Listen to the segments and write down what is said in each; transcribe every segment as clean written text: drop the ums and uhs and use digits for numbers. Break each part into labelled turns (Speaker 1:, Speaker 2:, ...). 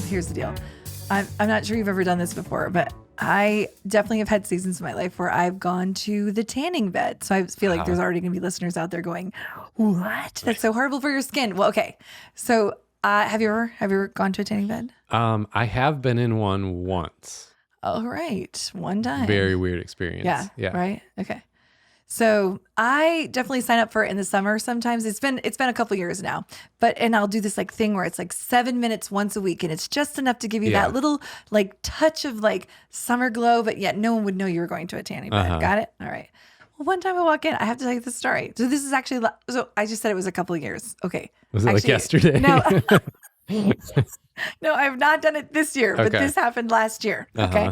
Speaker 1: here's the deal. I'm not sure you've ever done this before, but I definitely have had seasons in my life where I've gone to the tanning bed. So I feel like there's already going to be listeners out there going, what? That's so horrible for your skin. Well, okay. So have you ever gone to a tanning bed?
Speaker 2: I have been in one once.
Speaker 1: All right. One time.
Speaker 2: Very weird experience.
Speaker 1: Yeah. Right. Okay. So I definitely sign up for it in the summer. Sometimes it's been a couple years now, and I'll do this like thing where it's like 7 minutes once a week, and it's just enough to give you that little like touch of like summer glow, but yet no one would know you were going to a tanning bed. Got it? All right. Well, one time I walk in, I have to tell you the story. So this is actually, so I just said it was a couple of years. Okay.
Speaker 2: Was it like yesterday?
Speaker 1: No. No, I've not done it this year, but this happened last year. Okay.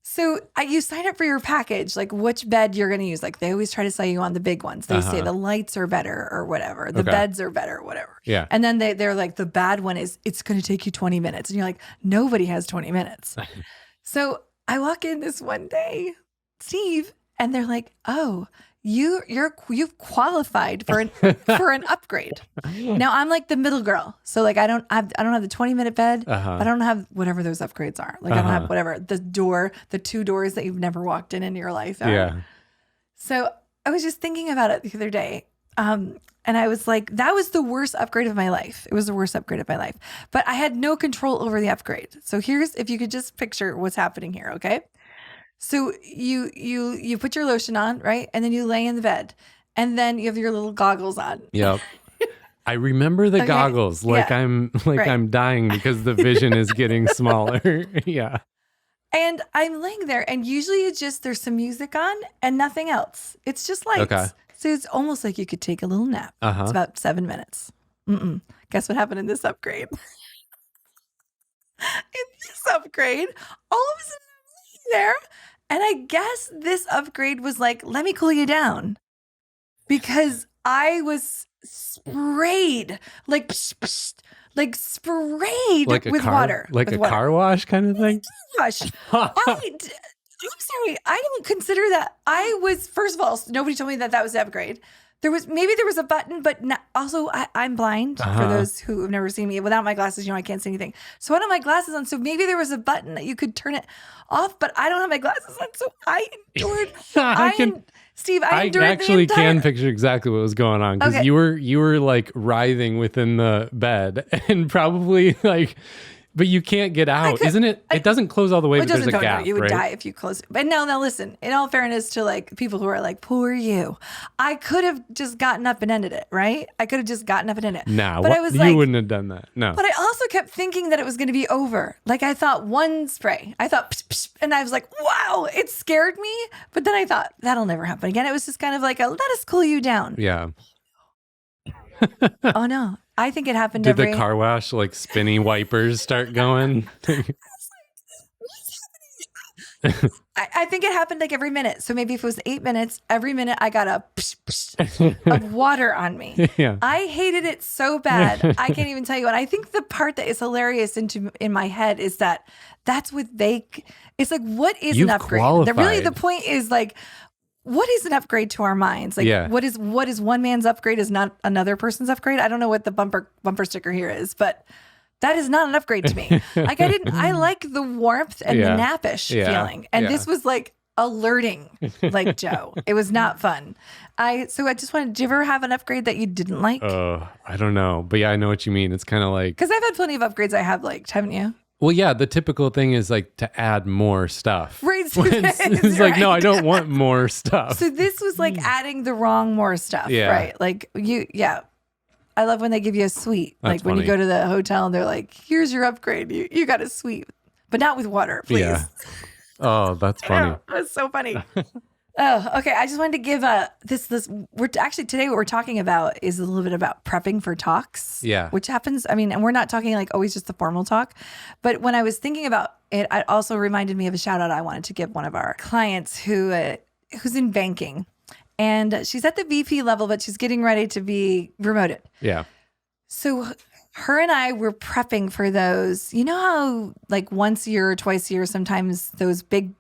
Speaker 1: So you sign up for your package, like which bed you're going to use. Like they always try to sell you on the big ones. They say the lights are better or whatever. The beds are better or whatever.
Speaker 2: Yeah.
Speaker 1: And then they're like, the bad one is it's going to take you 20 minutes. And you're like, nobody has 20 minutes. So I walk in this one day, Steve, and they're like, oh, you've qualified for an upgrade. Now I'm like the middle girl, so like I don't have the 20-minute bed, but I don't have whatever those upgrades are. Like I don't have whatever the 2 doors that you've never walked in your life.
Speaker 2: Yeah.
Speaker 1: So I was just thinking about it the other day, and I was like, that was the worst upgrade of my life. It was the worst upgrade of my life, but I had no control over the upgrade. So here's, if you could just picture what's happening here, okay? So you put your lotion on, right? And then you lay in the bed. And then you have your little goggles on.
Speaker 2: Yep. I remember the goggles I'm dying because the vision is getting smaller. Yeah.
Speaker 1: And I'm laying there, and usually it's just there's some music on and nothing else. It's just lights.
Speaker 2: Okay.
Speaker 1: So it's almost like you could take a little nap. It's about 7 minutes. Guess what happened in this upgrade? In this upgrade, all of a sudden I'm laying there. And I guess this upgrade was like, let me cool you down, because I was sprayed like sprayed
Speaker 2: like
Speaker 1: with
Speaker 2: car,
Speaker 1: water,
Speaker 2: like a car wash kind of thing.
Speaker 1: Gosh, I'm sorry. I don't consider that. I was, first of all, nobody told me that was the upgrade. There was a button, but also I'm blind for those who have never seen me. Without my glasses, I can't see anything. So I don't have my glasses on. So maybe there was a button that you could turn it off, but I don't have my glasses on. So I endured. Steve, I endured. I actually
Speaker 2: can picture exactly what was going on, because you were like writhing within the bed and probably like. But you can't get out, isn't it? It doesn't close all the way, but there's a gap,
Speaker 1: no, you would die if you close it. But no, listen, in all fairness to like people who are like, poor you, I could have just gotten up and ended it, right? I could have just gotten up and ended it.
Speaker 2: Nah, but I was you wouldn't have done that. No.
Speaker 1: But I also kept thinking that it was going to be over. Like I thought one spray, I thought, psh, psh, and I was like, wow, it scared me. But then I thought, that'll never happen again. It was just kind of like let us cool you down.
Speaker 2: Yeah.
Speaker 1: Oh no. I think it happened
Speaker 2: Did the car wash like spinny wipers start going?
Speaker 1: I think it happened like every minute. So maybe if it was 8 minutes, every minute I got a psh, psh of water on me.
Speaker 2: Yeah.
Speaker 1: I hated it so bad. I can't even tell you. And I think the part that is hilarious in my head is that that's what it's like, what is an upgrade? Really the point is like, what is an upgrade to our minds? Like, what is one man's upgrade is not another person's upgrade? I don't know what the bumper sticker here is, but that is not an upgrade to me. Like I like the warmth and the nappish feeling. And this was like alerting, like Joe. It was not fun. So I just wanted, did you ever have an upgrade that you didn't like?
Speaker 2: I don't know. But yeah, I know what you mean. It's kind of like,
Speaker 1: because I've had plenty of upgrades I have liked, haven't you?
Speaker 2: Well, yeah, the typical thing is like to add more stuff.
Speaker 1: Right.
Speaker 2: It's like, no, I don't want more stuff.
Speaker 1: So this was like adding the wrong more stuff, right? Like I love when they give you a suite. That's like when you go to the hotel and they're like, here's your upgrade. You got a suite, but not with water, please. Yeah.
Speaker 2: Oh, that's funny.
Speaker 1: That's so funny. Oh, okay. I just wanted to give today what we're talking about is a little bit about prepping for talks.
Speaker 2: Yeah.
Speaker 1: Which happens, and we're not talking like always just the formal talk, but when I was thinking about it, it also reminded me of a shout out I wanted to give one of our clients who's in banking, and she's at the VP level, but she's getting ready to be promoted.
Speaker 2: Yeah.
Speaker 1: So her and I were prepping for those. You know how like once a year or twice a year, sometimes those big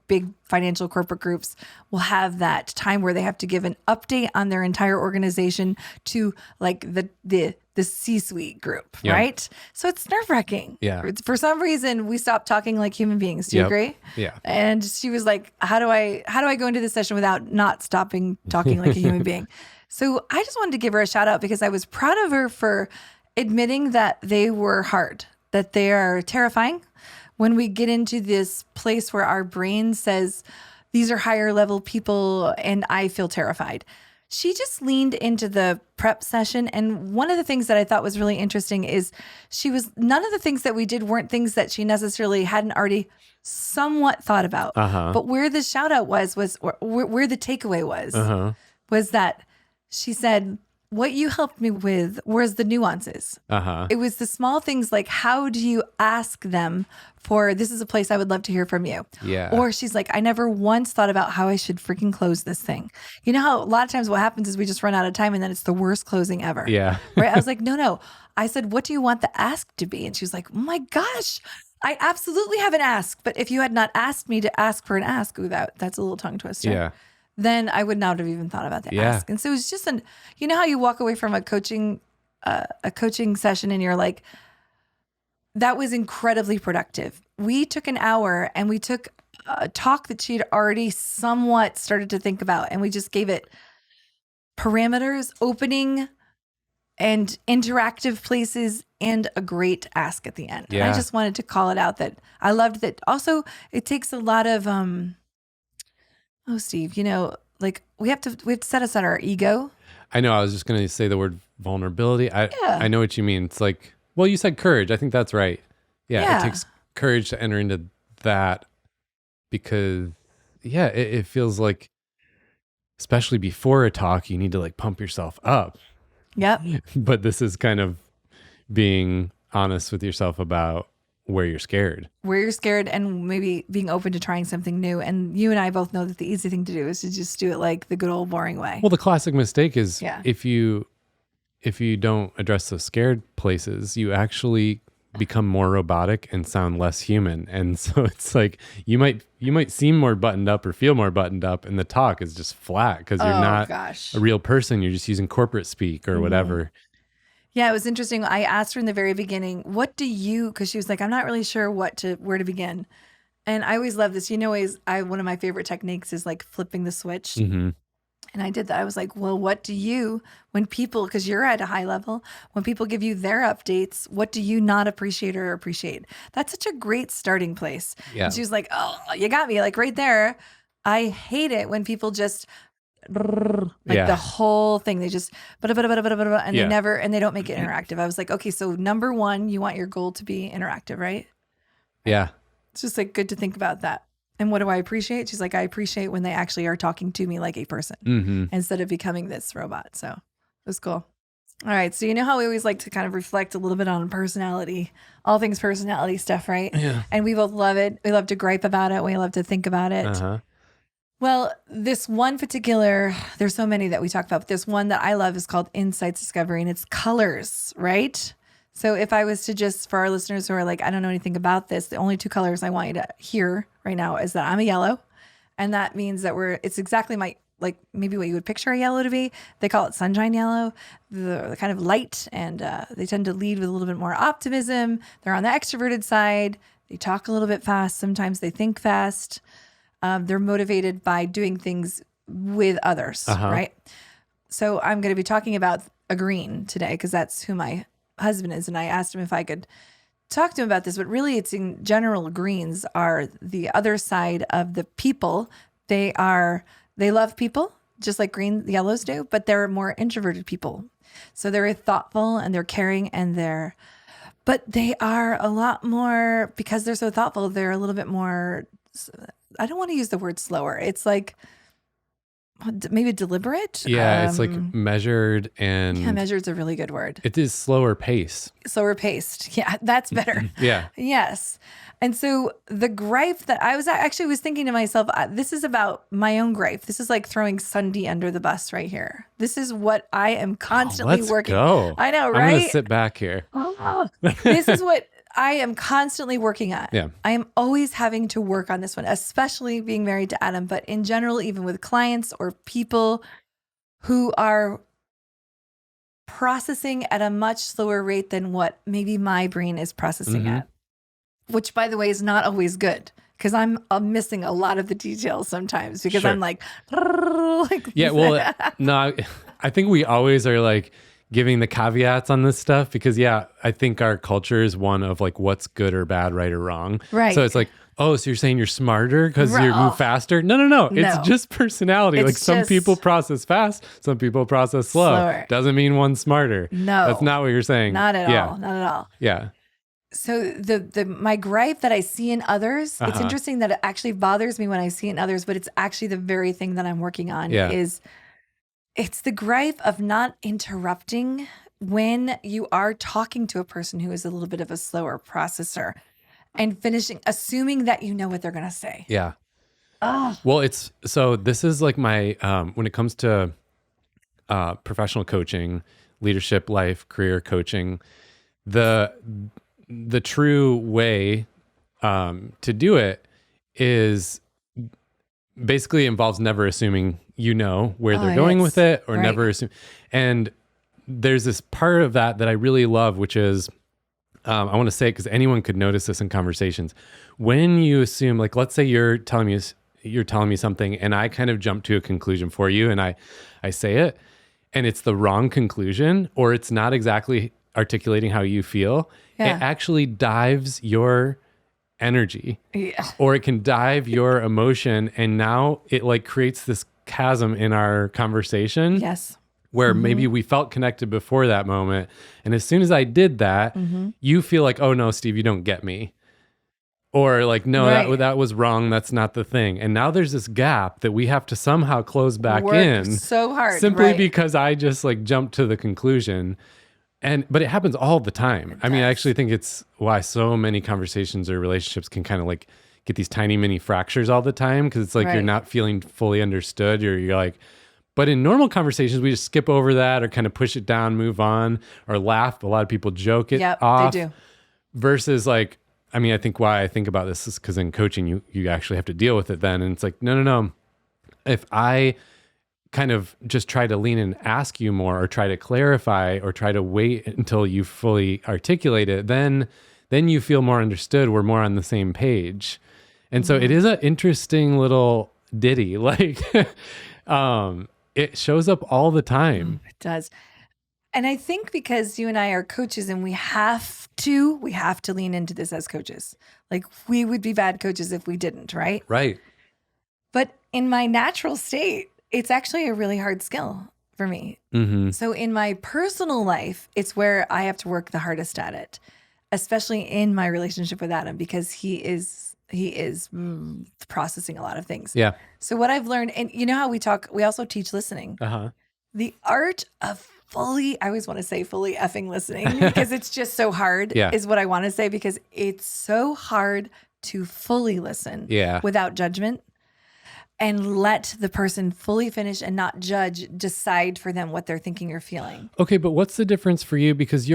Speaker 1: financial corporate groups will have that time where they have to give an update on their entire organization to like the the C-suite group, right? So it's nerve-wracking.
Speaker 2: Yeah.
Speaker 1: For some reason, we stopped talking like human beings. Do you agree?
Speaker 2: Yeah.
Speaker 1: And she was like, how do I go into this session without not stopping talking like a human being? So I just wanted to give her a shout out because I was proud of her for admitting that they were hard, that they are terrifying. When we get into this place where our brain says, these are higher level people and I feel terrified. She just leaned into the prep session. And one of the things that I thought was really interesting is none of the things that we did weren't things that she necessarily hadn't already somewhat thought about. But where the shout out was where the takeaway was that she said, what you helped me with was the nuances. It was the small things like, how do you ask them for, this is a place I would love to hear from you.
Speaker 2: Yeah.
Speaker 1: Or she's like, I never once thought about how I should freaking close this thing. You know how a lot of times what happens is we just run out of time and then it's the worst closing ever.
Speaker 2: Yeah.
Speaker 1: Right? I was like, no. I said, what do you want the ask to be? And she was like, oh my gosh, I absolutely have an ask. But if you had not asked me to ask for an ask, that's a little tongue twister.
Speaker 2: Yeah.
Speaker 1: Then I would not have even thought about the ask. And so it was just you know how you walk away from a coaching session and you're like, that was incredibly productive. We took an hour and we took a talk that she'd already somewhat started to think about. And we just gave it parameters, opening and interactive places and a great ask at the end.
Speaker 2: Yeah.
Speaker 1: And I just wanted to call it out that I loved that. Also, it takes a lot of, Steve, like we have to set aside our ego.
Speaker 2: I know. I was just going to say the word vulnerability. I know what you mean. It's like, well, you said courage. I think that's right. Yeah. It takes courage to enter into that because, it feels like, especially before a talk, you need to like pump yourself up.
Speaker 1: Yep.
Speaker 2: But this is kind of being honest with yourself about where you're scared. And maybe being open to trying something new. And you and I both know that the easy thing to do is to just do it like the good old boring way. Well, the classic mistake is if you don't address those scared places, you actually become more robotic and sound less human. And so it's like you might seem more buttoned up or feel more buttoned up, and the talk is just flat because you're not a real person. You're just using corporate speak or whatever.
Speaker 1: Yeah, it was interesting. I asked her in the very beginning, because she was like, I'm not really sure where to begin. And I always love this. One of my favorite techniques is like flipping the switch.
Speaker 2: Mm-hmm.
Speaker 1: And I did that. I was like, well, what do you, when people, because you're at a high level, when people give you their updates, what do you not appreciate or appreciate? That's such a great starting place.
Speaker 2: Yeah.
Speaker 1: And she was like, oh, you got me. Like right there. I hate it when people just the whole thing, they just and they don't make it interactive. I was like, okay, so number one, you want your goal to be interactive, right?
Speaker 2: Yeah.
Speaker 1: It's just like good to think about that. And what do I appreciate? She's like, I appreciate when they actually are talking to me like a person instead of becoming this robot. So it was cool. All right. So you know how we always like to kind of reflect a little bit on personality, all things personality stuff, right?
Speaker 2: Yeah.
Speaker 1: And we both love it. We love to gripe about it. We love to think about it. Well, this one particular, there's so many that we talk about, but this one that I love is called Insights Discovery, and it's colors, right? So if I was to just, for our listeners who are like, I don't know anything about this, the only two colors I want you to hear right now is that I'm a yellow. And that means that it's exactly like maybe what you would picture a yellow to be. They call it sunshine yellow. The kind of light, and they tend to lead with a little bit more optimism. They're on the extroverted side. They talk a little bit fast. Sometimes they think fast. They're motivated by doing things with others, right? So I'm going to be talking about a green today because that's who my husband is. And I asked him if I could talk to him about this, but really it's in general, greens are the other side of the people. They love people just like the yellows do, but they're more introverted people. So they're thoughtful and they're caring but they are a lot more, because they're so thoughtful, they're a little bit more, I don't want to use the word slower. It's like maybe deliberate.
Speaker 2: Yeah, it's like measured and...
Speaker 1: Yeah, measured is a really good word.
Speaker 2: It is slower pace.
Speaker 1: Slower paced. Yeah, that's better.
Speaker 2: Yeah.
Speaker 1: Yes. And so the gripe that I was thinking to myself, this is about my own gripe. This is like throwing Sunday under the bus right here. This is what I am constantly working.
Speaker 2: Let's go.
Speaker 1: I know, right?
Speaker 2: I'm going to sit back here.
Speaker 1: This is what I am constantly working on.
Speaker 2: Yeah.
Speaker 1: I am always having to work on this one, especially being married to Adam, but in general, even with clients or people who are processing at a much slower rate than what maybe my brain is processing at, which, by the way, is not always good. Because I'm missing a lot of the details sometimes because I'm like
Speaker 2: yeah, well, no, I think we always are like giving the caveats on this stuff because, I think our culture is one of like what's good or bad, right or wrong.
Speaker 1: Right.
Speaker 2: So it's like, oh, so you're saying you're smarter because you move faster? No. It's just personality. Like some people process fast, some people process slower. Doesn't mean one's smarter.
Speaker 1: No.
Speaker 2: That's not what you're saying.
Speaker 1: Not at all. Not at all.
Speaker 2: Yeah.
Speaker 1: So my gripe that I see in others, it's interesting that it actually bothers me when I see it in others, but it's actually the very thing that I'm working on is it's the gripe of not interrupting when you are talking to a person who is a little bit of a slower processor and assuming that you know what they're going to say.
Speaker 2: Yeah. Well, this is like my, when it comes to professional coaching, leadership, life, career coaching, the true way to do it is basically involves never assuming you know where they're going with it or never assume. And there's this part of that I really love, which is, I want to say it because anyone could notice this in conversations. When you assume, like, let's say you're telling me something and I kind of jump to a conclusion for you and I say it and it's the wrong conclusion or it's not exactly articulating how you feel, it actually dives your energy or it can dive your emotion. And now it like creates this chasm in our conversation.
Speaker 1: Yes.
Speaker 2: Where maybe we felt connected before that moment. And as soon as I did that, you feel like, oh no, Steve, you don't get me. Or like, no, that was wrong. That's not the thing. And now there's this gap that we have to somehow close back in.
Speaker 1: So hard.
Speaker 2: Simply because I just like jumped to the conclusion. But it happens all the time. I mean, I actually think it's why so many conversations or relationships can kind of like get these tiny mini fractures all the time. Because it's like you're not feeling fully understood. You're like, but in normal conversations, we just skip over that or kind of push it down, move on, or laugh. A lot of people joke it off.
Speaker 1: They do.
Speaker 2: Versus like, I mean, I think why I think about this is because in coaching, you actually have to deal with it then. And it's like, no. If I kind of just try to lean in and ask you more or try to clarify or try to wait until you fully articulate it, then you feel more understood. We're more on the same page. And so it is an interesting little ditty. Like, it shows up all the time.
Speaker 1: It does. And I think because you and I are coaches and we have to lean into this as coaches. Like we would be bad coaches if we didn't, right?
Speaker 2: Right.
Speaker 1: But in my natural state, it's actually a really hard skill for me. So in my personal life, it's where I have to work the hardest at it, especially in my relationship with Adam, because he is processing a lot of things.
Speaker 2: Yeah.
Speaker 1: So what I've learned, and you know how we also teach listening. The art of I always want to say fully effing listening because it's just so hard is what I want to say, because it's so hard to fully listen without judgment and let the person fully finish and not decide for them what they're thinking or feeling.
Speaker 2: Okay, but what's the difference for you? Because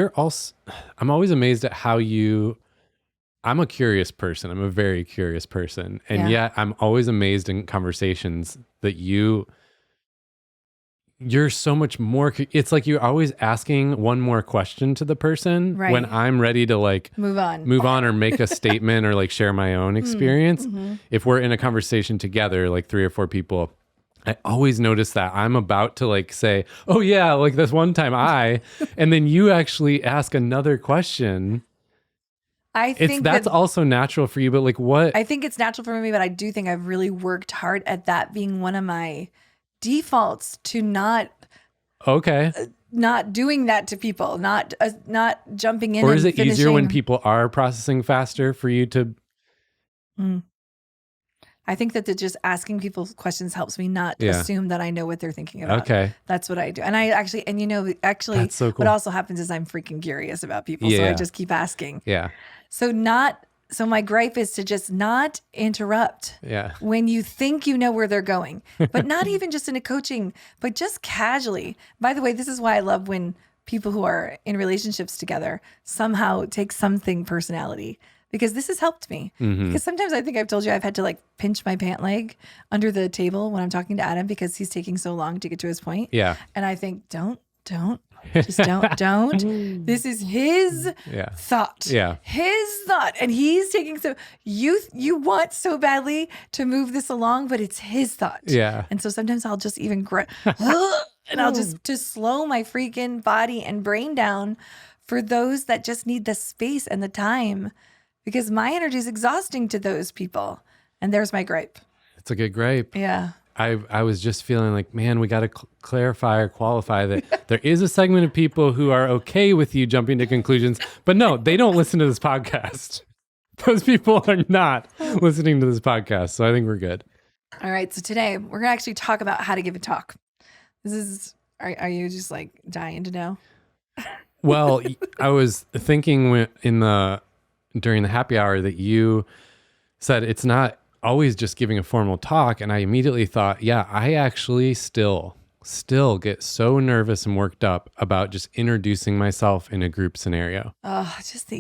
Speaker 2: I'm always amazed at how I'm a curious person. I'm a very curious person. And yet I'm always amazed in conversations that you're so much more, it's like you're always asking one more question to the person when I'm ready to like
Speaker 1: move on
Speaker 2: or make a statement or like share my own experience. If we're in a conversation together, like 3 or 4 people, I always notice that I'm about to like say, oh yeah, like this one time and then you actually ask another question.
Speaker 1: I think
Speaker 2: that's also natural for you, but like what?
Speaker 1: I think it's natural for me, but I do think I've really worked hard at that being one of my defaults to not doing that to people, not jumping in.
Speaker 2: Or is it easier when people are processing faster for you to?
Speaker 1: I think that just asking people questions helps me not assume that I know what they're thinking about.
Speaker 2: Okay,
Speaker 1: that's what I do, and that's so cool. What also happens is I'm freaking curious about people, so I just keep asking.
Speaker 2: Yeah.
Speaker 1: So my gripe is to just not interrupt when you think you know where they're going, but not even just in a coaching, but just casually. By the way, this is why I love when people who are in relationships together somehow take something personality, because this has helped me. Because sometimes I think I've told you I've had to like pinch my pant leg under the table when I'm talking to Adam because he's taking so long to get to his point.
Speaker 2: Yeah.
Speaker 1: And I think, don't Just don't. This is his thought.
Speaker 2: Yeah.
Speaker 1: His thought. And he's taking you want so badly to move this along, but it's his thought.
Speaker 2: Yeah.
Speaker 1: And so sometimes I'll just even and I'll just slow my freaking body and brain down for those that just need the space and the time, because my energy is exhausting to those people. And there's my gripe.
Speaker 2: It's a good gripe.
Speaker 1: Yeah.
Speaker 2: I was just feeling like, man, we got to clarify or qualify that there is a segment of people who are okay with you jumping to conclusions, but no, they don't listen to this podcast. Those people are not listening to this podcast. So I think we're good.
Speaker 1: All right. So today we're going to actually talk about how to give a talk. Are you just like dying to know?
Speaker 2: Well, I was thinking during the happy hour that you said it's not always just giving a formal talk. And I immediately thought, yeah, I actually still get so nervous and worked up about just introducing myself in a group scenario.
Speaker 1: Oh, just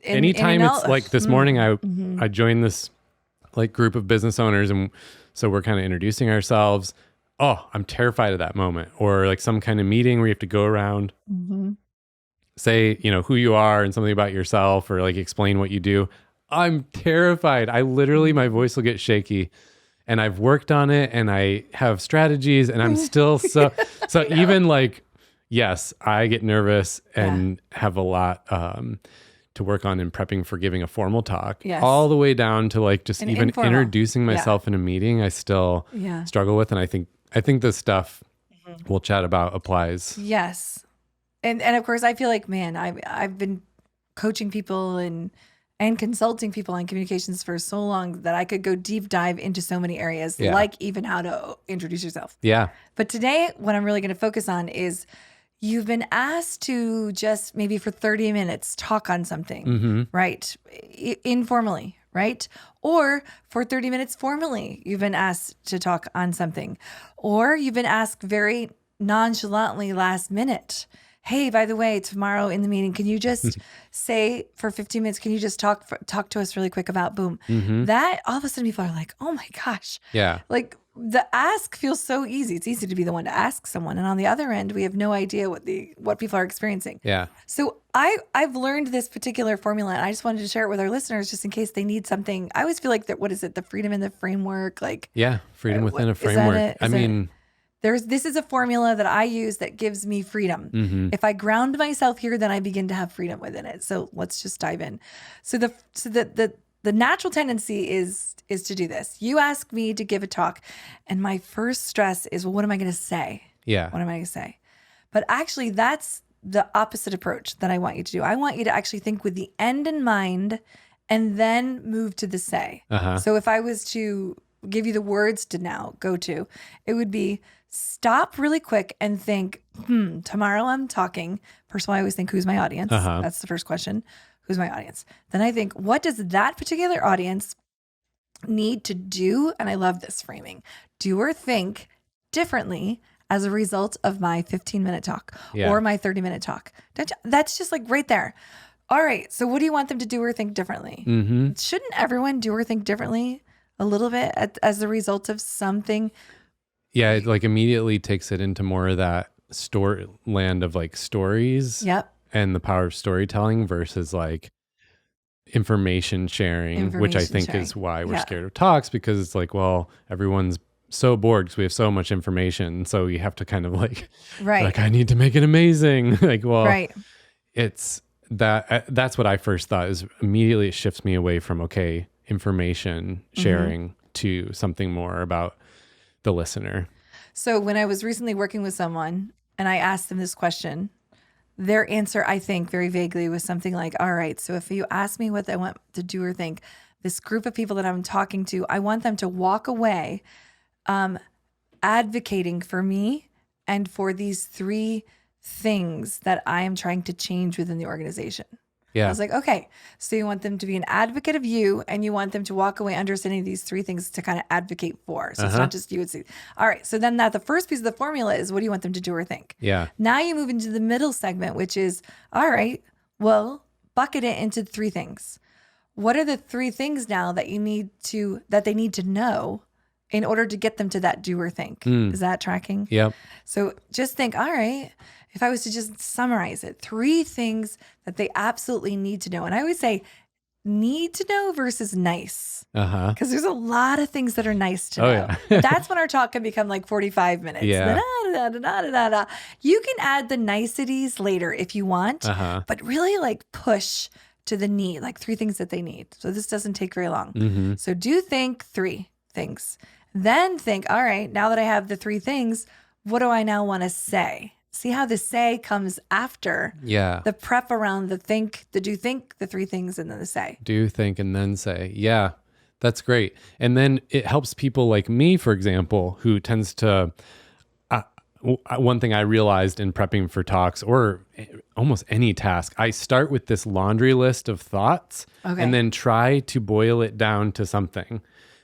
Speaker 2: anytime it's like this morning, I joined this like group of business owners. And so we're kind of introducing ourselves. Oh, I'm terrified of that moment. Or like some kind of meeting where you have to go around, say, who you are and something about yourself, or like explain what you do. I'm terrified. My voice will get shaky, and I've worked on it and I have strategies, and I'm still so even like, yes, I get nervous and have a lot to work on in prepping for giving a formal talk, all the way down to like just even introducing myself in a meeting. I still struggle with, and I think this stuff we'll chat about applies.
Speaker 1: Yes. And of course I feel like, man, I've been coaching people and consulting people on communications for so long that I could go deep dive into so many areas, like even how to introduce yourself. Yeah. But today, what I'm really going to focus on is you've been asked to just maybe for 30 minutes talk on something, right? Informally, right? Or for 30 minutes formally, you've been asked to talk on something. Or you've been asked very nonchalantly last minute, hey, by the way, tomorrow in the meeting, can you just say for 15 minutes, can you just talk to us really quick about boom? That all of a sudden people are like, oh my gosh. Yeah. Like the ask feels so easy. It's easy to be the one to ask someone. And on the other end, we have no idea what people are experiencing. Yeah. So I've learned this particular formula, and I just wanted to share it with our listeners just in case they need something. I always feel like that, what is it? The freedom in the framework? Like, yeah, freedom within a framework. This is a formula that I use that gives me freedom. If I ground myself here, then I begin to have freedom within it. So let's just dive in. So the natural tendency is to do this. You ask me to give a talk, and my first stress is, well, what am I going to say? Yeah. What am I going to say? But actually, that's the opposite approach that I want you to do. I want you to actually think with the end in mind and then move to the say. So if I was to give you the words to now go to, it would be stop really quick and think, tomorrow I'm talking. First of all, I always think, who's my audience? That's the first question. Who's my audience? Then I think, what does that particular audience need to do? And I love this framing. Do or think differently as a result of my 15-minute talk or my 30-minute talk. That's just like right there. All right. So what do you want them to do or think differently? Shouldn't everyone do or think differently a little bit as a result of something?
Speaker 2: Yeah, it like immediately takes it into more of that land of like stories. Yep. And the power of storytelling versus like information sharing, which I think is why we're scared of talks, because it's like, well, everyone's so bored because we have so much information. So you have to kind of like, like, I need to make it amazing. Like, well, it's that's what I first thought is immediately it shifts me away from, okay, information sharing to something more about the listener.
Speaker 1: So when I was recently working with someone and I asked them this question, their answer, I think very vaguely, was something like, all right, so if you ask me what I want to do or think, this group of people that I'm talking to, I want them to walk away advocating for me and for these 3 things that I am trying to change within the organization. Yeah. I was like, okay, so you want them to be an advocate of you, and you want them to walk away understanding these 3 things to kind of advocate for. So it's not just you. All right. So then the first piece of the formula is, what do you want them to do or think? Yeah. Now you move into the middle segment, which is, all right, well, bucket it into 3 things. What are the 3 things now that they need to know in order to get them to that do or think? Is that tracking? Yep. So just think, all right, if I was to just summarize it, 3 things that they absolutely need to know. And I always say need to know versus nice. Because there's a lot of things that are nice to know. Yeah. That's when our talk can become like 45 minutes.
Speaker 2: Yeah.
Speaker 1: You can add the niceties later if you want, but really like push to the need, like 3 things that they need. So this doesn't take very long. So do think 3 things. Then think, all right, now that I have the 3 things, what do I now want to say? See how the say comes after the prep around the think, the do think, the 3 things, and then the say.
Speaker 2: Do, think, and then say. Yeah, that's great. And then it helps people like me, for example, who tends to, one thing I realized in prepping for talks or almost any task, I start with this laundry list of thoughts and then try to boil it down to something.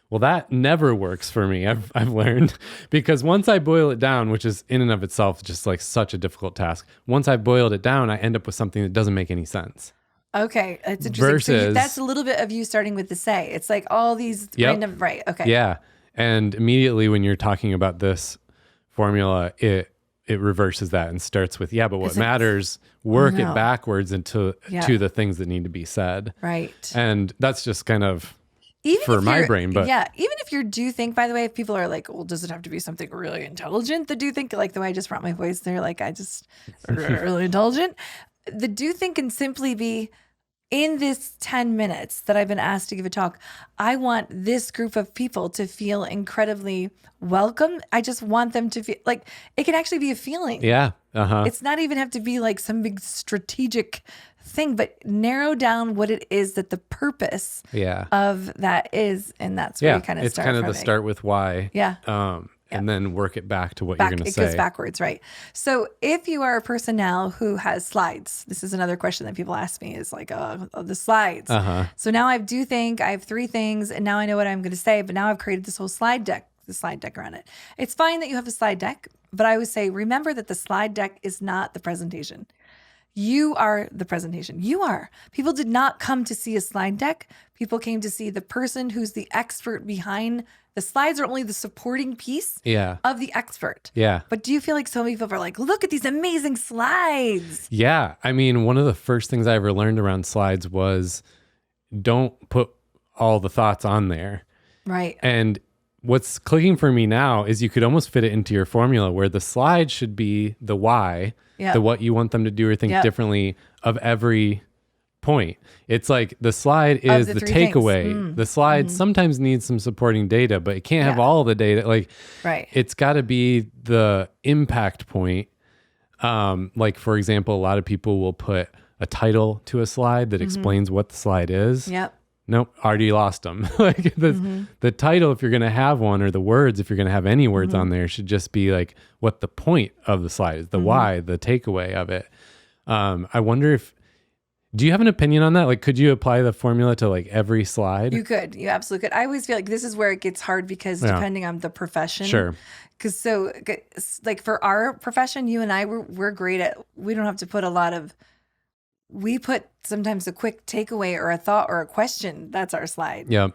Speaker 2: Well, that never works for me, I've learned, because once I boil it down, which is in and of itself just like such a difficult task, once I've boiled it down, I end up with something that doesn't make any sense.
Speaker 1: Okay, that's interesting. So that's a little bit of you starting with the say. It's like all these random, right, okay.
Speaker 2: Yeah, and immediately when you're talking about this formula, it reverses that and starts with, but what matters, work it backwards into to the things that need to be said.
Speaker 1: Right.
Speaker 2: And that's just kind of... Even for my brain, but
Speaker 1: even if you do think, by the way, if people are like, well, does it have to be something really intelligent? The do think, like the way I just brought my voice there, like I just really intelligent. The do think can simply be, in this 10 minutes that I've been asked to give a talk, I want this group of people to feel incredibly welcome. I just want them to feel like it can actually be a feeling.
Speaker 2: Yeah.
Speaker 1: It's not even have to be like some big strategic thing, but narrow down what it is that the purpose of that is. And that's where you kind of start.
Speaker 2: It's kind of the start with why.
Speaker 1: Yeah.
Speaker 2: And then work it back to what you're going to say.
Speaker 1: It goes backwards, right? So if you are a person now who has slides, this is another question that people ask me is like, the slides. So now I do think I have 3 things and now I know what I'm going to say, but now I've created this whole slide deck around it. It's fine that you have a slide deck, but I would say, remember that the slide deck is not the presentation. You are the presentation. You are. People did not come to see a slide deck. People came to see the person who's the expert behind. The slides are only the supporting piece of the expert.
Speaker 2: Yeah.
Speaker 1: But do you feel like so many people are like, look at these amazing slides?
Speaker 2: Yeah. I mean, one of the first things I ever learned around slides was don't put all the thoughts on there.
Speaker 1: Right.
Speaker 2: And what's clicking for me now is you could almost fit it into your formula where the slide should be the why, the what you want them to do or think differently of every point. It's like the slide is the takeaway. The slide sometimes needs some supporting data, but it can't have all the data. Like, it's got to be the impact point. Like, for example, a lot of people will put a title to a slide that explains what the slide is.
Speaker 1: Yep.
Speaker 2: Nope, already lost them. Like the title, if you're going to have one, or the words, if you're going to have any words on there, should just be like what the point of the slide is, the why, the takeaway of it. I wonder do you have an opinion on that? Like, could you apply the formula to like every slide?
Speaker 1: You could. You absolutely could. I always feel like this is where it gets hard because depending on the profession.
Speaker 2: Sure.
Speaker 1: Because so like for our profession, you and I, we're great at, we don't have to put a lot of, we put sometimes a quick takeaway or a thought or a question. That's our slide.
Speaker 2: Yeah.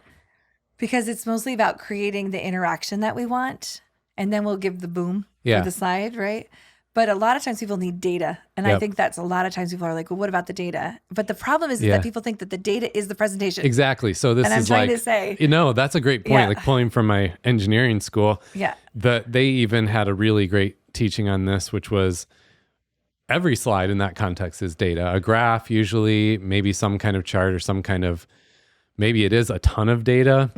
Speaker 1: Because it's mostly about creating the interaction that we want. And then we'll give the boom for the slide, right? But a lot of times people need data. And I think that's a lot of times people are like, well, what about the data? But the problem is that people think that the data is the presentation.
Speaker 2: Exactly. So this is like, to say, that's a great point. Like pulling from my engineering school.
Speaker 1: Yeah.
Speaker 2: They even had a really great teaching on this, which was every slide in that context is data. A graph, usually, maybe some kind of chart or some kind of, maybe it is a ton of data,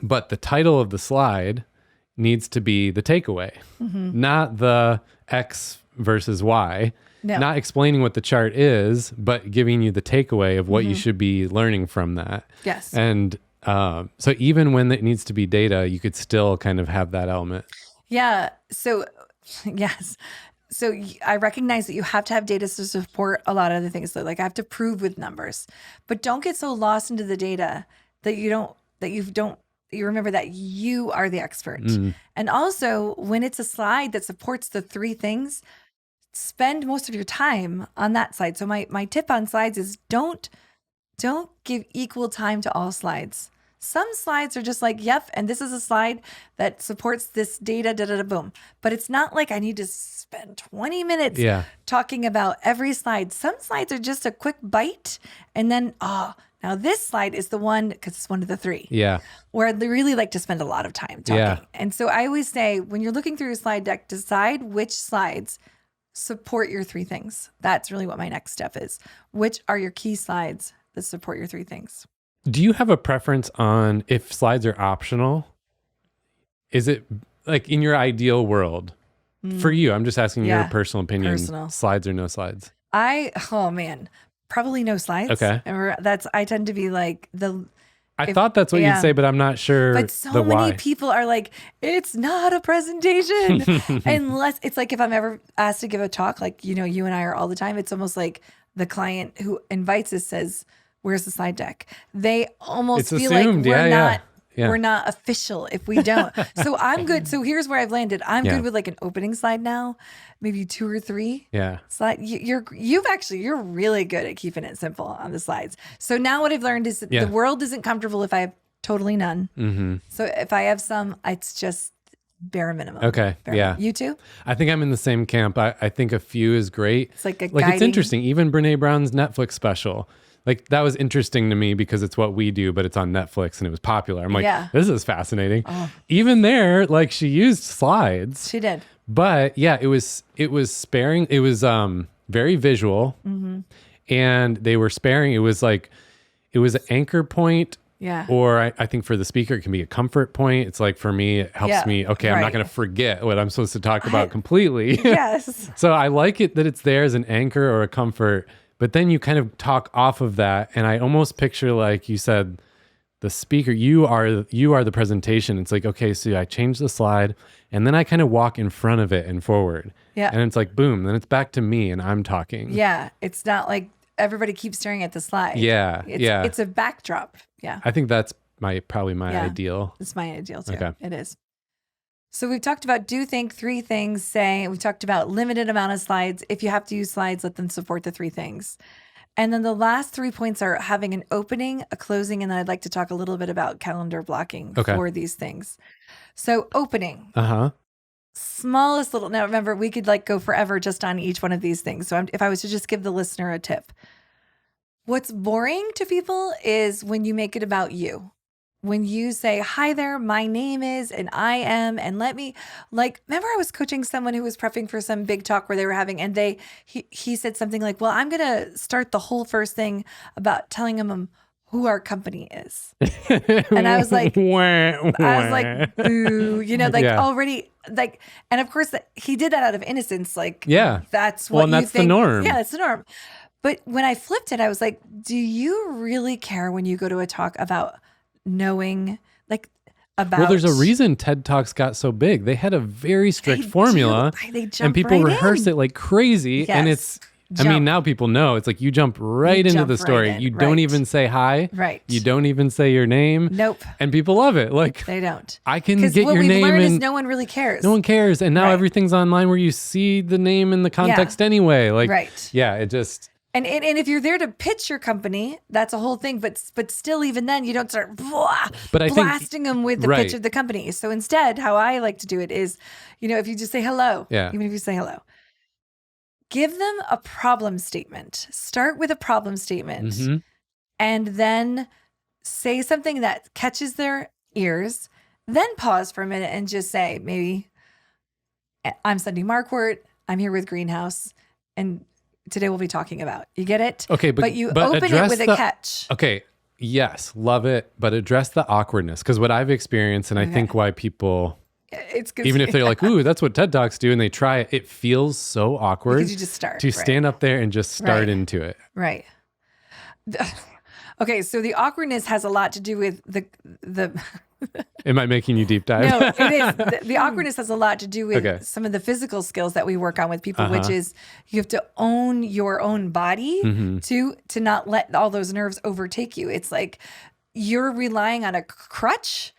Speaker 2: but the title of the slide needs to be the takeaway, not the X versus Y, not explaining what the chart is, but giving you the takeaway of what you should be learning from that.
Speaker 1: Yes.
Speaker 2: And so even when it needs to be data, you could still kind of have that element.
Speaker 1: Yeah. So, yes. So I recognize that you have to have data to support a lot of the things. So like I have to prove with numbers, but don't get so lost into the data that you remember that you are the expert. And also when it's a slide that supports the 3 things, spend most of your time on that slide. So my tip on slides is don't give equal time to all slides. Some slides are just like, yep, and this is a slide that supports this data, boom. But it's not like I need to spend 20 minutes talking about every slide. Some slides are just a quick bite, and then, now this slide is the one, because it's one of the three.
Speaker 2: Yeah.
Speaker 1: Where I really like to spend a lot of time talking. Yeah. And so I always say, when you're looking through a slide deck, decide which slides support your three things. That's really what my next step is. Which are your key slides that support your three things?
Speaker 2: Do you have a preference on if slides are optional? Is it like in your ideal world for you? I'm just asking your personal opinion. Personal. Slides or no slides?
Speaker 1: Probably no slides.
Speaker 2: Okay.
Speaker 1: I tend to be like
Speaker 2: I thought that's what you'd say, but I'm not sure.
Speaker 1: But so many people are like, it's not a presentation. Unless it's like, if I'm ever asked to give a talk, like, you and I are all the time, it's almost like the client who invites us says, where's the slide deck? They almost feel
Speaker 2: assumed.
Speaker 1: Like we're not official if we don't. So I'm good. So here's where I've landed. I'm good with like an opening slide now, maybe 2 or 3.
Speaker 2: Yeah.
Speaker 1: Slide. You're really good at keeping it simple on the slides. So now what I've learned is that the world isn't comfortable if I have totally none. Mm-hmm. So if I have some, it's just bare minimum.
Speaker 2: Okay.
Speaker 1: Minimum. You too?
Speaker 2: I think I'm in the same camp. I think a few is great.
Speaker 1: It's like
Speaker 2: it's interesting. Even Brene Brown's Netflix special. Like, that was interesting to me because it's what we do, but it's on Netflix and it was popular. I'm like, this is fascinating. Oh. Even there, like, she used slides.
Speaker 1: She did.
Speaker 2: But yeah, it was sparing. It was very visual, and they were sparing. It was an anchor point.
Speaker 1: Yeah.
Speaker 2: Or I think for the speaker, it can be a comfort point. It's like, for me, it helps me. Okay, I'm not going to forget what I'm supposed to talk about completely.
Speaker 1: Yes.
Speaker 2: So I like it that it's there as an anchor or a comfort. But then you kind of talk off of that, and I almost picture, like you said, the speaker. You are the presentation. It's like, okay, so I change the slide, and then I kind of walk in front of it and forward. Yeah, and it's like, boom. Then it's back to me, and I'm talking.
Speaker 1: Yeah, it's not like everybody keeps staring at the slide.
Speaker 2: Yeah,
Speaker 1: it's a backdrop. Yeah,
Speaker 2: I think that's probably my ideal.
Speaker 1: It's my ideal too.
Speaker 2: Okay.
Speaker 1: It is. So we've talked about do, think, 3 things, say. We've talked about limited amount of slides. If you have to use slides, let them support the 3 things. And then the last 3 points are having an opening, a closing, and then I'd like to talk a little bit about calendar blocking for these things. So opening. Smallest little, now remember, we could go forever just on each one of these things. So if I was to just give the listener a tip. What's boring to people is when you make it about you. When you say, hi there, my name is, and I am, and let me, remember I was coaching someone who was prepping for some big talk where they were having, and he said something like, well, I'm going to start the whole first thing about telling him who our company is. And I was like, boo, already, and of course he did that out of innocence. That's what
Speaker 2: that's the norm.
Speaker 1: Yeah, that's the norm. But when I flipped it, I was like, do you really care when you go to a talk about knowing about...
Speaker 2: Well, there's a reason TED Talks got so big. They had a very strict formula and people rehearsed it like crazy. Yes. And it's, now people know. It's like you jump right into the story. You don't even say hi.
Speaker 1: Right.
Speaker 2: You don't even say your name.
Speaker 1: Nope.
Speaker 2: And people love it.
Speaker 1: They don't.
Speaker 2: I can get your name.
Speaker 1: What we've learned is no one really cares.
Speaker 2: No one cares. And now everything's online where you see the name in the context anyway. Yeah, it just...
Speaker 1: And if you're there to pitch your company, that's a whole thing. But still, even then, you don't start blasting them with the pitch of the company. So instead, how I like to do it is, if you just say hello, even if you say hello, give them a problem statement. Start with a problem statement, and then say something that catches their ears. Then pause for a minute and just say, maybe, I'm Cindy Marquardt. I'm here with Greenhouse, and today we'll be talking about. You get it?
Speaker 2: Okay,
Speaker 1: but you open it with a catch.
Speaker 2: Okay, yes, love it, but address the awkwardness. Because what I've experienced, and I think why people, even if they're like, ooh, that's what TED Talks do, and they try it, it feels so awkward.
Speaker 1: Because you just start.
Speaker 2: To stand up there and just start into it.
Speaker 1: Right. Okay, so the awkwardness has a lot to do with the
Speaker 2: Am I making you deep dive?
Speaker 1: No, it is. The awkwardness has a lot to do with some of the physical skills that we work on with people, which is you have to own your own body to not let all those nerves overtake you. It's like you're relying on a crutch,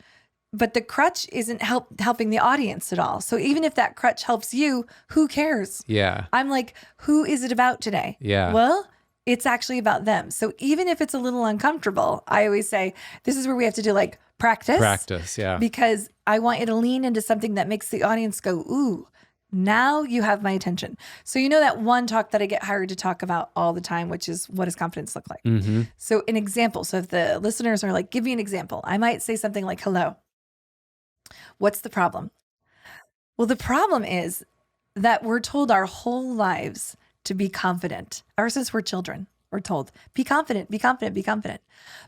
Speaker 1: but the crutch isn't helping the audience at all. So even if that crutch helps you, who cares?
Speaker 2: Yeah.
Speaker 1: I'm like, who is it about today?
Speaker 2: Yeah.
Speaker 1: Well, It's actually about them. So even if it's a little uncomfortable, I always say, this is where we have to do like practice.
Speaker 2: Practice, yeah.
Speaker 1: Because I want you to lean into something that makes the audience go, ooh, now you have my attention. So you know that one talk that I get hired to talk about all the time, which is what does confidence look like?
Speaker 2: Mm-hmm.
Speaker 1: So an example. So if the listeners are like, give me an example, I might say something like, hello, what's the problem? Well, the problem is that we're told our whole lives to be confident. Ever since we're children, we're told, be confident, be confident, be confident.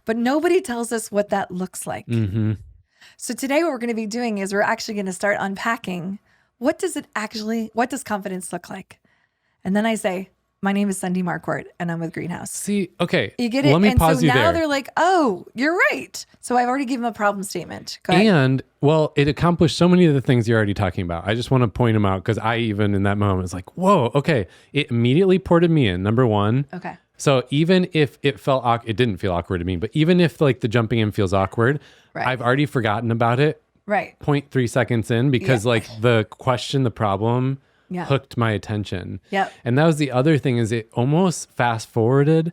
Speaker 1: But nobody tells us what that looks like.
Speaker 2: Mm-hmm.
Speaker 1: So today what we're going to be doing is we're actually going to start unpacking what does confidence look like? And then I say, my name is Sunday Marquardt and I'm with Greenhouse.
Speaker 2: See, okay.
Speaker 1: You get it?
Speaker 2: Let me pause you there.
Speaker 1: And so now they're like, oh, you're right. So I've already given them a problem statement. Go ahead.
Speaker 2: And, well, it accomplished so many of the things you're already talking about. I just want to point them out because I even in that moment was like, whoa, okay. It immediately ported me in, number one.
Speaker 1: Okay.
Speaker 2: So even if it felt awkward, it didn't feel awkward to me, but even if like the jumping in feels awkward,
Speaker 1: right.
Speaker 2: I've already forgotten about it.
Speaker 1: Right.
Speaker 2: 0.3 seconds in because like the question, the problem hooked my attention.
Speaker 1: Yep.
Speaker 2: And that was the other thing is it almost fast forwarded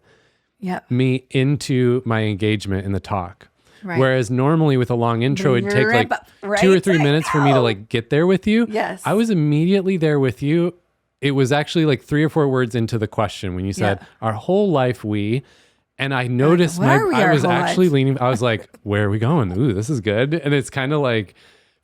Speaker 2: me into my engagement in the talk. Right. Whereas normally with a long intro, it'd take like 2 or 3 minutes for me to like get there with you.
Speaker 1: Yes.
Speaker 2: I was immediately there with you. It was actually like 3 or 4 words into the question when you said our whole life and I noticed I was actually leaning, I was like, where are we going? Ooh, this is good. And it's kind of like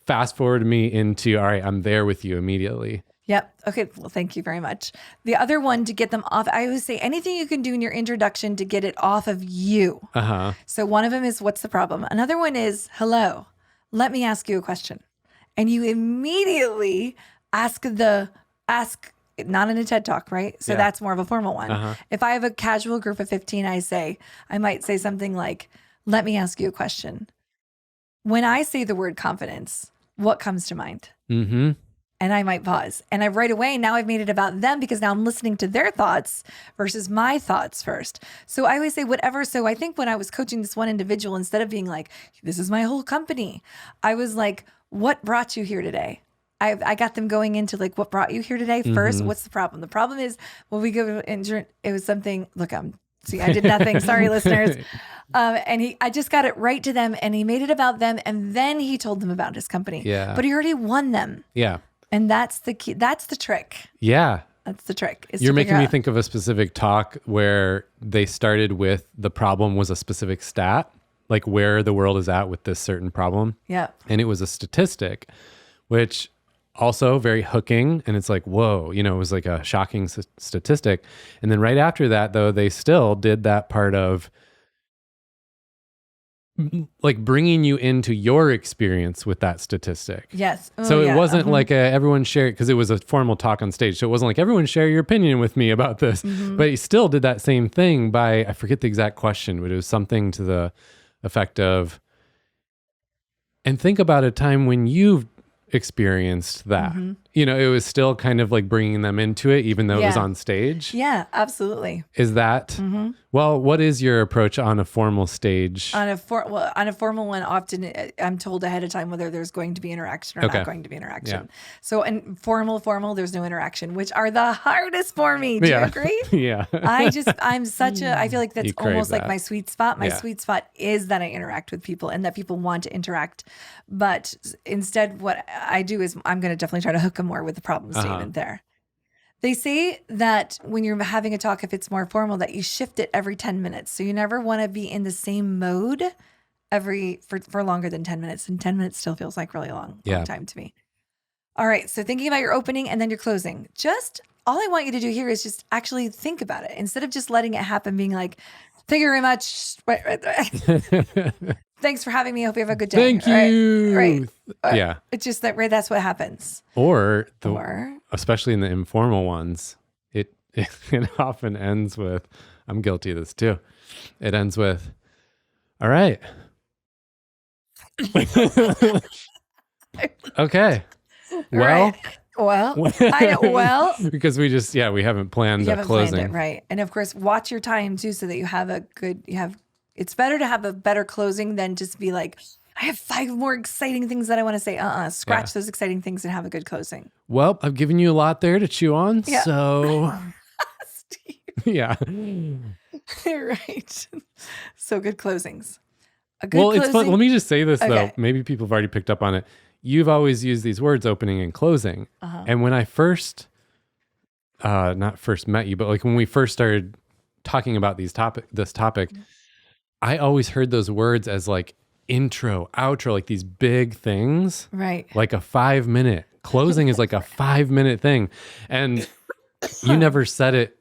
Speaker 2: fast forward me into, all right, I'm there with you immediately.
Speaker 1: Yep. Okay. Well, thank you very much. The other one to get them off, I always say anything you can do in your introduction to get it off of you. Uh-huh. So one of them is, what's the problem? Another one is, hello, let me ask you a question. And you immediately ask not in a TED Talk, right? So that's more of a formal one. Uh-huh. If I have a casual group of 15, I might say something like, let me ask you a question. When I say the word confidence, what comes to mind? Mm-hmm. And I might pause. And right away, now I've made it about them because now I'm listening to their thoughts versus my thoughts first. So I always say whatever. So I think when I was coaching this one individual, instead of being like, this is my whole company, I was like, what brought you here today? I got them going into like, what brought you here today first? Mm-hmm. What's the problem? The problem is when we go it was something, look, I did nothing. Sorry, listeners. And I just got it right to them and he made it about them. And then he told them about his company. Yeah. But he already won them. Yeah. And that's the key. That's the trick. Yeah. That's the trick. You're making me think of a specific talk where they started with the problem was a specific stat, like where the world is at with this certain problem. Yeah. And it was a statistic, which also very hooking. And it's like, whoa, it was like a shocking statistic. And then right after that, though, they still did that part of like bringing you into your experience with that statistic. Yes. Oh, so it wasn't like everyone share, because it was a formal talk on stage. So it wasn't like everyone share your opinion with me about this, but he still did that same thing by, I forget the exact question, but it was something to the effect of, and think about a time when you've experienced that. It was still kind of like bringing them into it, even though it was on stage. Yeah, absolutely. Is that, well, what is your approach on a formal stage? On a formal one, often I'm told ahead of time whether there's going to be interaction or not going to be interaction. Yeah. So in formal, there's no interaction, which are the hardest for me. Do you agree? Yeah. I feel like that's almost like my sweet spot. My sweet spot is that I interact with people and that people want to interact. But instead, what I do is I'm going to definitely try to hook them more with the problem statement there. They say that when you're having a talk, if it's more formal, that you shift it every 10 minutes. So you never want to be in the same mode for longer than 10 minutes. And 10 minutes still feels like really long time to me. All right. So thinking about your opening and then your closing, all I want you to do here is just actually think about it instead of just letting it happen, being like, thank you very much. Thanks for having me. I hope you have a good day. Thank you. Right. Yeah. It's just that, that's what happens. Or especially in the informal ones, it often ends with, I'm guilty of this too. It ends with, all right. Okay. Well. Right. Because we haven't planned the closing. Planned it, right. And of course, watch your time too, so that you have it's better to have a better closing than just be like, I have 5 more exciting things that I want to say. Scratch those exciting things and have a good closing. Well, I've given you a lot there to chew on. Yeah. So Steve.
Speaker 2: Yeah.
Speaker 1: Right. So good closings.
Speaker 2: It's fun. Let me just say this, though. Maybe people have already picked up on it. You've always used these words, opening and closing. And when I first, not first met you, but like when we first started talking about this topic, I always heard those words as like intro, outro, like these big things.
Speaker 1: Right.
Speaker 2: Like a 5-minute. Closing is like a 5-minute thing. And you never said it.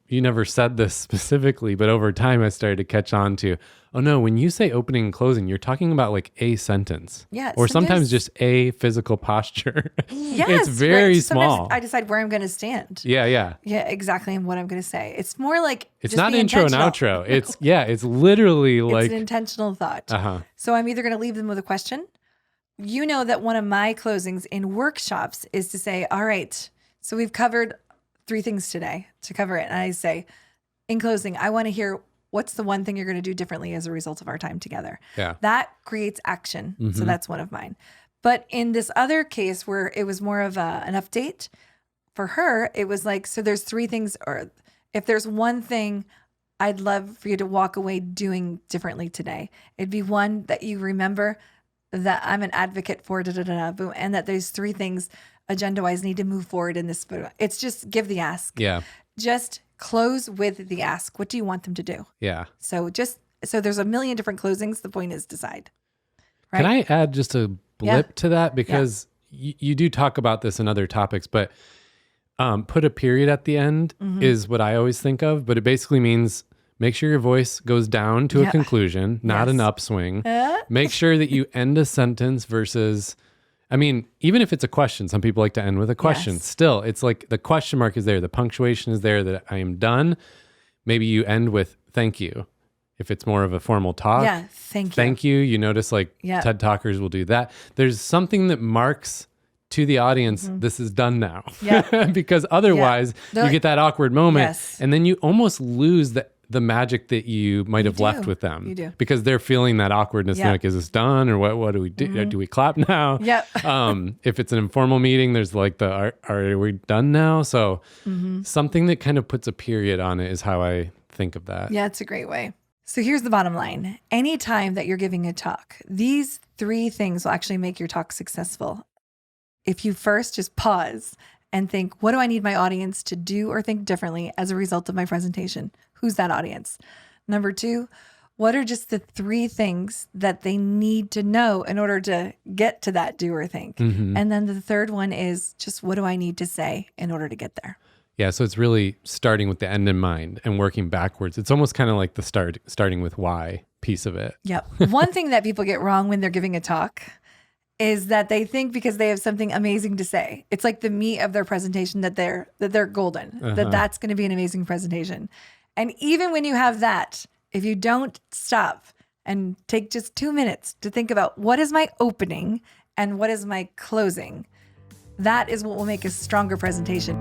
Speaker 2: You never said this specifically, but over time I started to catch on to, oh no, when you say opening and closing, you're talking about like a sentence.
Speaker 1: Yeah.
Speaker 2: Or sometimes just a physical posture.
Speaker 1: Yes.
Speaker 2: It's very small.
Speaker 1: Sometimes I decide where I'm going to stand.
Speaker 2: Yeah, yeah.
Speaker 1: Yeah, exactly. And what I'm going to say. It's more like
Speaker 2: it's not intro and outro. It's literally like
Speaker 1: it's an intentional thought. So I'm either going to leave them with a question. You know that one of my closings in workshops is to say, all right, so we've covered 3 things today to cover it. And I say, in closing, I want to hear what's the one thing you're going to do differently as a result of our time together.
Speaker 2: Yeah.
Speaker 1: That creates action. So that's one of mine. But in this other case where it was more of an update, for her, it was like, so there's 3 things, or if there's one thing I'd love for you to walk away doing differently today, it'd be one that you remember that I'm an advocate for, boom, and that there's 3 things agenda-wise need to move forward in this. It's just give the ask.
Speaker 2: Yeah.
Speaker 1: Just close with the ask. What do you want them to do?
Speaker 2: Yeah.
Speaker 1: So there's a million different closings. The point is decide. Right?
Speaker 2: Can I add just a blip to that? Because you do talk about this in other topics, but put a period at the end is what I always think of. But it basically means make sure your voice goes down to a conclusion, not an upswing. Make sure that you end a sentence versus... I mean, even if it's a question, some people like to end with a question. Yes. Still, it's like the question mark is there. The punctuation is there that I am done. Maybe you end with thank you. If it's more of a formal talk.
Speaker 1: Yeah, thank you.
Speaker 2: Thank you. You notice like TED Talkers will do that. There's something that marks to the audience, this is done now. Yeah. Because otherwise you get that awkward moment and then you almost lose the magic that you might have left with them.
Speaker 1: You do.
Speaker 2: Because they're feeling that awkwardness. They're like, is this done? Or what do we do? Do we clap now?
Speaker 1: Yep.
Speaker 2: If it's an informal meeting, there's like are we done now? So something that kind of puts a period on it is how I think of that.
Speaker 1: Yeah, it's a great way. So here's the bottom line. Anytime that you're giving a talk, these 3 things will actually make your talk successful. If you first just pause and think, what do I need my audience to do or think differently as a result of my presentation? Who's that audience? Number 2, what are just the 3 things that they need to know in order to get to that do or think? And then the third one is just, what do I need to say in order to get there?
Speaker 2: Yeah, so it's really starting with the end in mind and working backwards. It's almost kind of like the starting with why piece of it.
Speaker 1: Yep. One thing that people get wrong when they're giving a talk is that they think because they have something amazing to say, it's like the meat of their presentation that they're golden, that's going to be an amazing presentation. And even when you have that, if you don't stop and take just 2 minutes to think about what is my opening and what is my closing, that is what will make a stronger presentation.